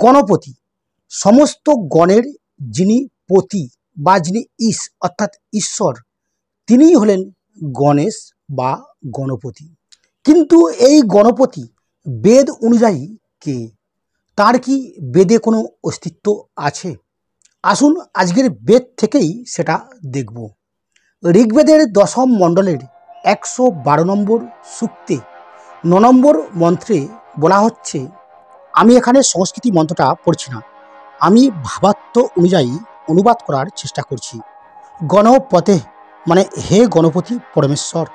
গণপতি সমস্ত গণের যিনি পতি বা যিনি অর্থাৎ ঈশ্বর, তিনিই হলেন গণেশ বা গণপতি। কিন্তু এই গণপতি বেদ অনুযায়ী কে? তার কি বেদে কোনো অস্তিত্ব আছে? আসুন আজকের বেদ থেকেই সেটা দেখব। ঋগ্বেদের দশম মণ্ডলের 112 নম্বর সূক্তে 9 নম্বর মন্ত্রে বলা হচ্ছে, আমি এখানে সংস্কৃতি মন্ত্রটা পড়ছি না, আমি ভাবার্থ অনুযায়ী অনুবাদ করার চেষ্টা করছি। গণপতে মানে হে গণপতি পরমেশ্বর,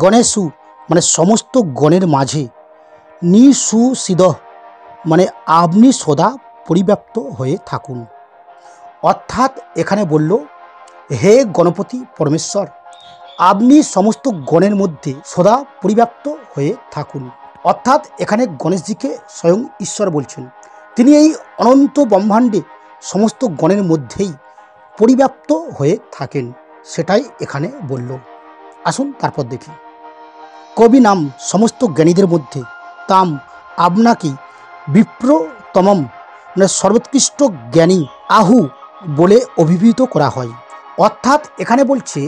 গণেশু মানে সমস্ত গণের মাঝে, নিসুসিদ মানে আপনি সদা পরিব্যাপ্ত হয়ে থাকুন। অর্থাৎ এখানে বলল, হে গণপতি পরমেশ্বর, আপনি সমস্ত গণের মধ্যে সদা পরিব্যাপ্ত হয়ে থাকুন। অর্থাৎ এখানে গণেশজিকে স্বয়ং ঈশ্বর বলছেন, তিনি এই অনন্ত ব্রহ্মাণ্ডে সমস্ত গণের মধ্যেই পরিব্যাপ্ত হয়ে থাকেন, সেটাই এখানে বলল। আসুন তারপর দেখি। কবি নাম সমস্ত জ্ঞানীদের মধ্যে তাম আপনাকে বিপ্রতমম মানে সর্বোৎকৃষ্ট জ্ঞানী আহু বলে অভিহিত করা হয়। অর্থাৎ এখানে বলছে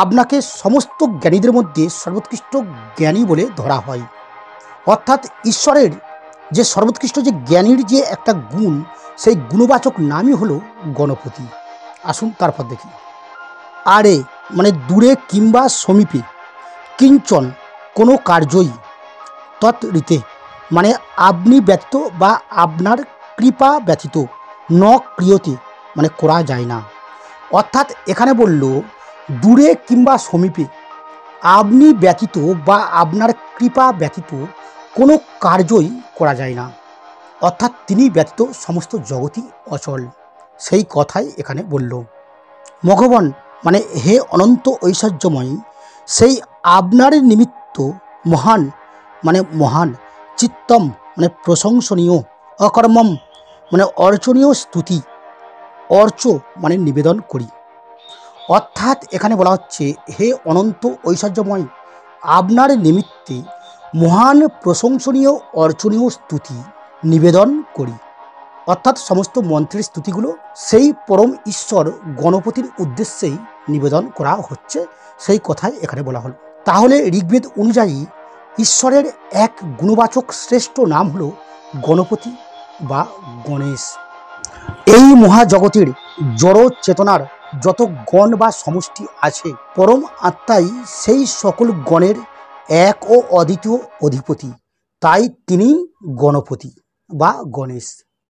আপনাকে সমস্ত জ্ঞানীদের মধ্যে সর্বোৎকৃষ্ট জ্ঞানী বলে ধরা হয়। অর্থাৎ ঈশ্বরের যে সর্বোৎকৃষ্ট যে জ্ঞানীর যে একটা গুণ, সেই গুণবাচক নামই হলো গণপতি। আসুন তারপর দেখি। আরে মানে দূরে কিংবা সমীপে, কিঞ্চন কোনো কার্যই, তৎরিতে মানে আপনি ব্যতীত বা আপনার কৃপা ব্যতীত, ন ক্রিয়তে মানে করা যায় না। অর্থাৎ এখানে বলল দূরে কিংবা সমীপে, আপনি ব্যতীত বা আপনার কৃপা ব্যতীত কোনো কার্যই করা যায় না। অর্থাৎ তিনি ব্যতীত সমস্ত জগৎই অচল, সেই কথাই এখানে বলল। ভগবান মানে হে অনন্ত ঐশ্বর্যময়, সেই আপনার নিমিত্ত মহান মানে মহান, চিত্তম মানে প্রশংসনীয়, অকর্মম মানে অর্চনীয় স্তুতি, অর্চ মানে নিবেদন করি। অর্থাৎ এখানে বলা হচ্ছে, হে অনন্ত ঐশ্বর্যময়, আপনার নিমিত্তে মহান প্রশংসনীয় অর্চনীয় স্তুতি নিবেদন করি। অর্থাৎ সমস্ত মন্ত্রের স্তুতিগুলো সেই পরম ঈশ্বর গণপতির উদ্দেশ্যেই নিবেদন করা হচ্ছে, সেই কথাই এখানে বলা হলো। তাহলে ঋগ্বেদ অনুযায়ী ঈশ্বরের এক গুণবাচক শ্রেষ্ঠ নাম হলো গণপতি বা গণেশ। এই মহাজগতের জড় চেতনার যত গণ বা সমষ্টি আছে, পরম আত্মাই সেই সকল গণের এক ও অদ্বিতীয় অধিপতি, তাই তিনি গণপতি বা গণেশ।